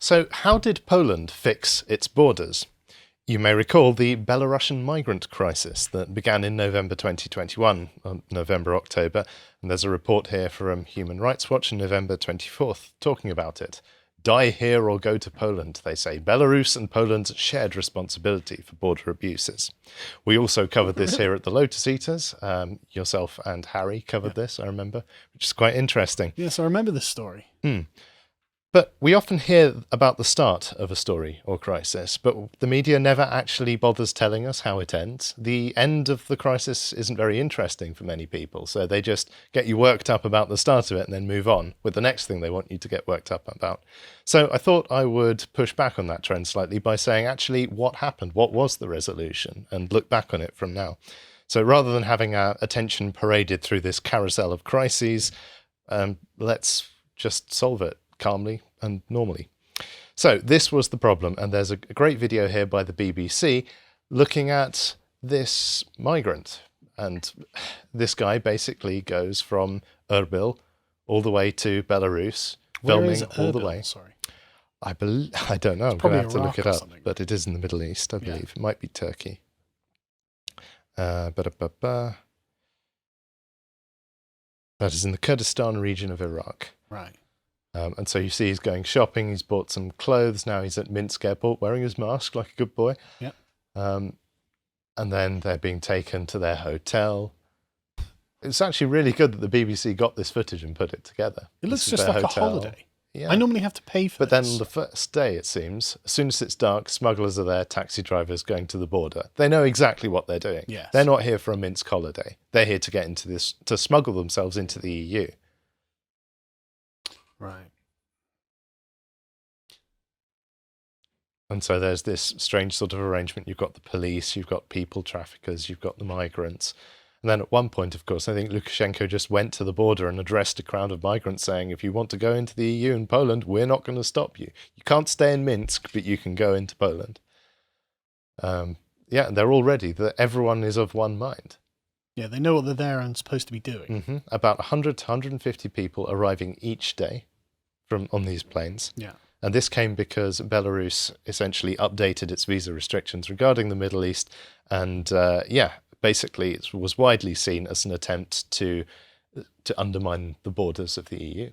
So how did Poland fix its borders? You may recall the Belarusian migrant crisis that began in November 2021, November-October, and there's a report here from Human Rights Watch on November 24th talking about it. Die here or go to Poland, they say. Belarus and Poland's shared responsibility for border abuses. We also covered this here at the Lotus Eaters. Yourself and Harry covered this, I remember, which is quite interesting. Yes, I remember this story. But we often hear about the start of a story or crisis, but the media never actually bothers telling us how it ends. The end of the crisis isn't very interesting for many people, so they just get you worked up about the start of it and then move on with the next thing they want you to get worked up about. So I thought I would push back on that trend slightly by saying, actually, what happened? What was the resolution? And look back on it from now. So rather than having our attention paraded through this carousel of crises, let's just solve it calmly and normally. So this was the problem, and there's a great video here by the BBC looking at this migrant, and this guy basically goes from Erbil all the way to Belarus, filming all the way. Sorry, I don't know. I'm going to have to look it up, but it is in the Middle East, I believe. It might be Turkey. That is in the Kurdistan region of Iraq. Right. And so you see he's going shopping, he's bought some clothes, now he's at Minsk airport wearing his mask like a good boy. Yep. And then they're being taken to their hotel. It's actually really good that the BBC got this footage and put it together. It looks just like a holiday. Yeah. I normally have to pay for this. But then the first day, it seems, as soon as it's dark, smugglers are there, taxi drivers going to the border. They know exactly what they're doing. Yes. They're not here for a Minsk holiday. They're here to get into this, to smuggle themselves into the EU. Right. And so there's this strange sort of arrangement. You've got the police, you've got people traffickers, you've got the migrants. And then at one point, of course, I think Lukashenko just went to the border and addressed a crowd of migrants saying, if you want to go into the EU and Poland, we're not going to stop you. You can't stay in Minsk, but you can go into Poland. Yeah, and they're all ready. Everyone is of one mind. Yeah, they know what they're there and supposed to be doing. About 100 to 150 people arriving each day on these planes. Yeah. And this came because Belarus essentially updated its visa restrictions regarding the Middle East. And basically it was widely seen as an attempt to undermine the borders of the EU.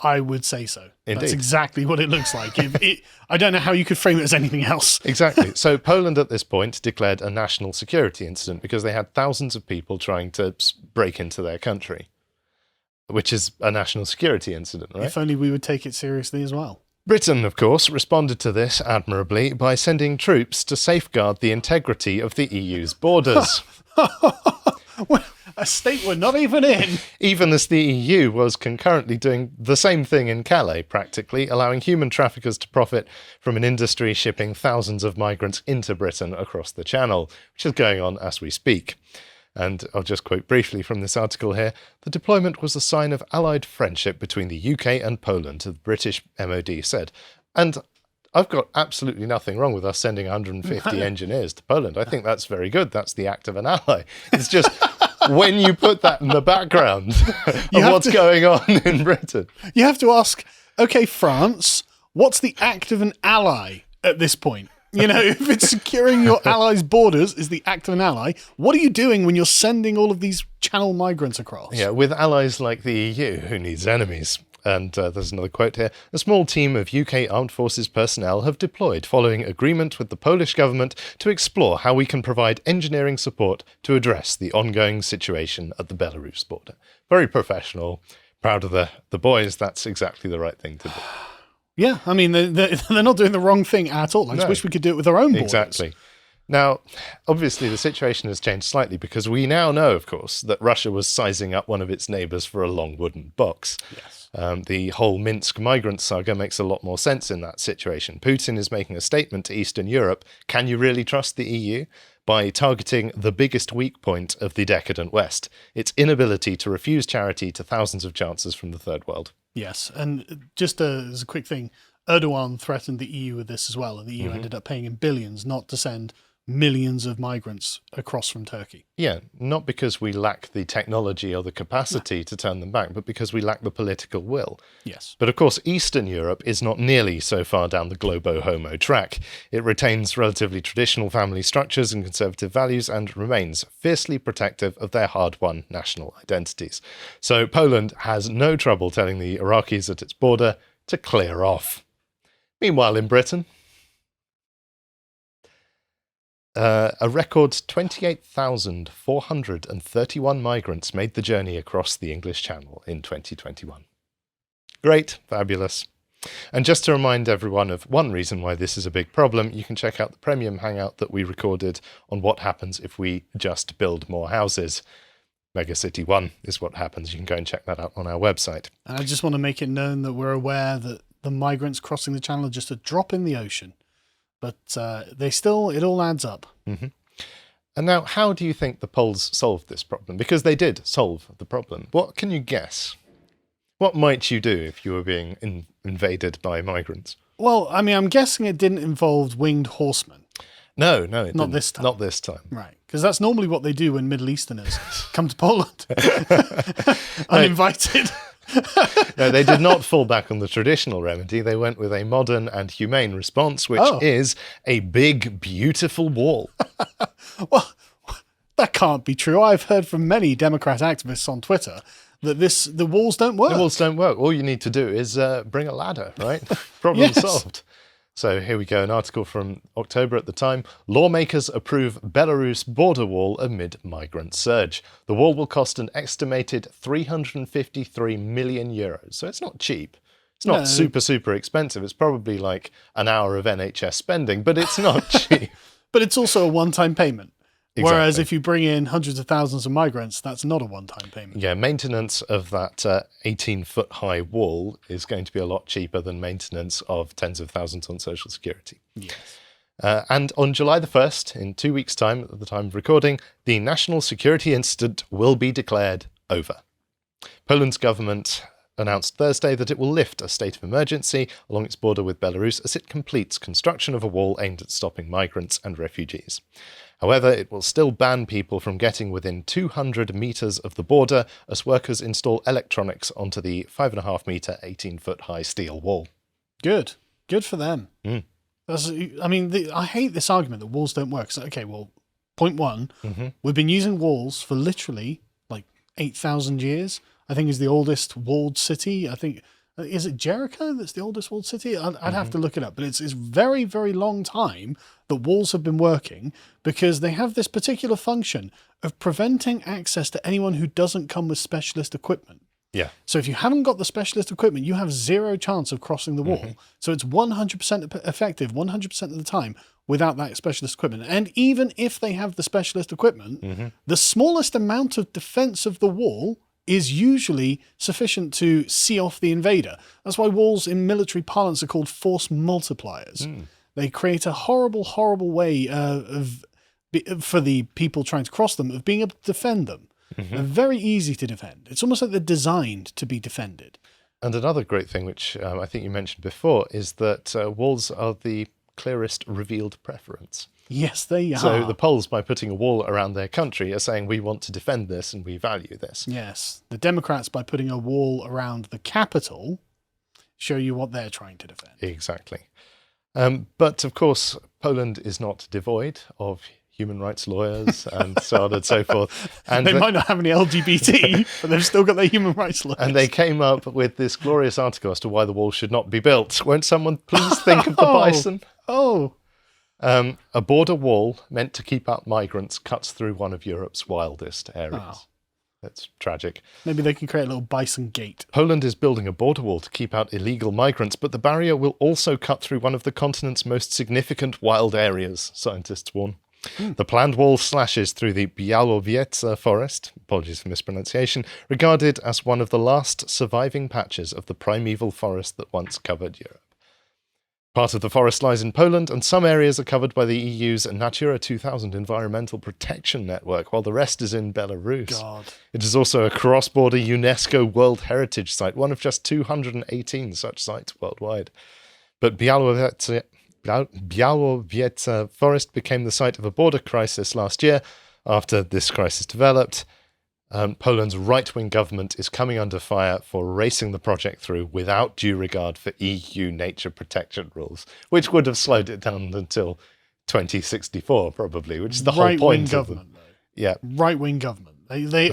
I would say so. Indeed. That's exactly what it looks like. I don't know how you could frame it as anything else. Exactly. So Poland at this point declared a national security incident because they had thousands of people trying to break into their country, which is a national security incident, right? If only we would take it seriously as well. Britain, of course, responded to this admirably by sending troops to safeguard the integrity of the EU's borders. A state we're not even in. Even as the EU was concurrently doing the same thing in Calais, practically, allowing human traffickers to profit from an industry shipping thousands of migrants into Britain across the Channel, which is going on as we speak. And I'll just quote briefly from this article here. The deployment was a sign of allied friendship between the UK and Poland, the British MOD said. And I've got absolutely nothing wrong with us sending 150 engineers to Poland. I think that's very good. That's the act of an ally. It's just when you put that in the background of what's going on in Britain. You have to ask, okay, France, what's the act of an ally at this point? You know, if it's securing your allies' borders is the act of an ally, what are you doing when you're sending all of these Channel migrants across? Yeah, with allies like the EU, who needs enemies? And there's another quote here. A small team of UK Armed Forces personnel have deployed following agreement with the Polish government to explore how we can provide engineering support to address the ongoing situation at the Belarus border. Very professional, proud of the boys. That's exactly the right thing to do. Yeah, I mean, they're not doing the wrong thing at all. I just wish we could do it with our own borders. Exactly. Now, obviously, the situation has changed slightly because we now know, of course, that Russia was sizing up one of its neighbours for a long wooden box. Yes. The whole Minsk migrant saga makes a lot more sense in that situation. Putin is making a statement to Eastern Europe. Can you really trust the EU? By targeting the biggest weak point of the decadent West, its inability to refuse charity to thousands of chances from the Third World. Yes, and just as a quick thing, Erdogan threatened the EU with this as well, and the EU ended up paying him billions not to send millions of migrants across from Turkey. Yeah, not because we lack the technology or the capacity to turn them back, but because we lack the political will. Yes. But of course, Eastern Europe is not nearly so far down the globo-homo track. It retains relatively traditional family structures and conservative values and remains fiercely protective of their hard-won national identities. So Poland has no trouble telling the Iraqis at its border to clear off. Meanwhile, in Britain, a record 28,431 migrants made the journey across the English Channel in 2021. Great, fabulous. And just to remind everyone of one reason why this is a big problem, you can check out the premium hangout that we recorded on what happens if we just build more houses. Megacity 1 is what happens. You can go and check that out on our website. And I just want to make it known that we're aware that the migrants crossing the channel are just a drop in the ocean. But it all adds up. Mm-hmm. And now, how do you think the Poles solved this problem? Because they did solve the problem. What can you guess? What might you do if you were being invaded by migrants? Well, I mean, I'm guessing it didn't involve winged horsemen. No, it didn't. Not this time. Not this time. Right. Because that's normally what they do when Middle Easterners come to Poland. Uninvited. No, they did not fall back on the traditional remedy. They went with a modern and humane response, which is a big, beautiful wall. Well, that can't be true. I've heard from many Democrat activists on Twitter that the walls don't work. The walls don't work. All you need to do is bring a ladder, right? Problem solved. So here we go, an article from October at the time. Lawmakers approve Belarus border wall amid migrant surge. The wall will cost an estimated 353 million euros. So it's not cheap. It's not super expensive. It's probably like an hour of NHS spending, but it's not cheap. But it's also a one-time payment. Exactly. Whereas if you bring in hundreds of thousands of migrants, that's not a one-time payment. Yeah, maintenance of that 18-foot high wall is going to be a lot cheaper than maintenance of tens of thousands on Social Security. Yes. And on July the 1st, in 2 weeks' time, at the time of recording, the national security incident will be declared over. Poland's government announced Thursday that it will lift a state of emergency along its border with Belarus as it completes construction of a wall aimed at stopping migrants and refugees. However, it will still ban people from getting within 200 metres of the border as workers install electronics onto the 5.5 metre, 18-foot high steel wall. Good. Good for them. Mm. I hate this argument that walls don't work. So, okay, well, point one, we've been using walls for literally like 8,000 years. I think is the oldest walled city. I think, is it Jericho that's the oldest walled city? I'd have to look it up, but it's very, very long time that walls have been working because they have this particular function of preventing access to anyone who doesn't come with specialist equipment. Yeah. So if you haven't got the specialist equipment, you have zero chance of crossing the wall. So it's 100% effective 100% of the time without that specialist equipment. And even if they have the specialist equipment, the smallest amount of defense of the wall is usually sufficient to see off the invader. That's why walls in military parlance are called force multipliers. They create a horrible, horrible way for the people trying to cross them of being able to defend them. They're very easy to defend. It's almost like they're designed to be defended. And another great thing, which I think you mentioned before, is that walls are the clearest revealed preference. Yes, they are. So the Poles, by putting a wall around their country, are saying we want to defend this and we value this. Yes. The Democrats, by putting a wall around the capital, show you what they're trying to defend. Exactly. But of course, Poland is not devoid of human rights lawyers and so on and so forth. And they might not have any LGBT, but they've still got their human rights lawyers. And they came up with this glorious article as to why the wall should not be built. Won't someone please think of the bison? A border wall meant to keep out migrants cuts through one of Europe's wildest areas. That's tragic. Maybe they can create a little bison gate. Poland is building a border wall to keep out illegal migrants, but the barrier will also cut through one of the continent's most significant wild areas, scientists warn. The planned wall slashes through the Białowieża forest, apologies for mispronunciation, regarded as one of the last surviving patches of the primeval forest that once covered Europe. Part of the forest lies in Poland, and some areas are covered by the EU's Natura 2000 environmental protection network, while the rest is in Belarus. God. It is also a cross-border UNESCO World Heritage Site, one of just 218 such sites worldwide. But Białowieża Białowieża forest became the site of a border crisis last year. After this crisis developed, Poland's right-wing government is coming under fire for racing the project through without due regard for EU nature protection rules, which would have slowed it down until 2064, probably, which is the whole point of government, though. Yeah. Right-wing government. They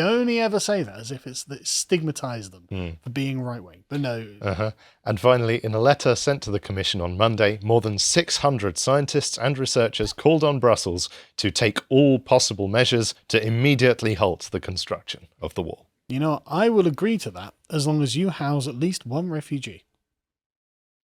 only ever say that as if it stigmatise them for being right-wing. But no. And finally, in a letter sent to the Commission on Monday, more than 600 scientists and researchers called on Brussels to take all possible measures to immediately halt the construction of the wall. You know, I will agree to that as long as you house at least one refugee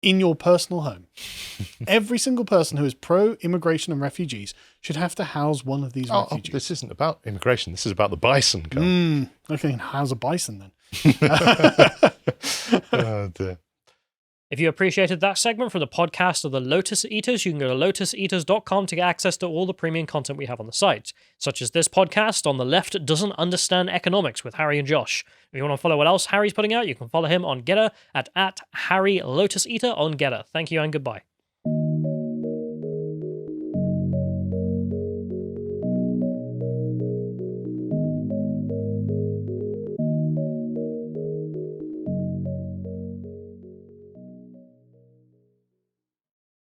in your personal home. Every single person who is pro-immigration and refugees should have to house one of these refugees. This isn't about immigration. This is about the bison. Okay, house a bison then. Oh, dear. If you appreciated that segment from the podcast of the Lotus Eaters, you can go to lotuseaters.com to get access to all the premium content we have on the site, such as this podcast, On the Left Doesn't Understand Economics, with Harry and Josh. If you want to follow what else Harry's putting out, you can follow him on Getter at Harry Lotus Eater on Getter. Thank you and goodbye.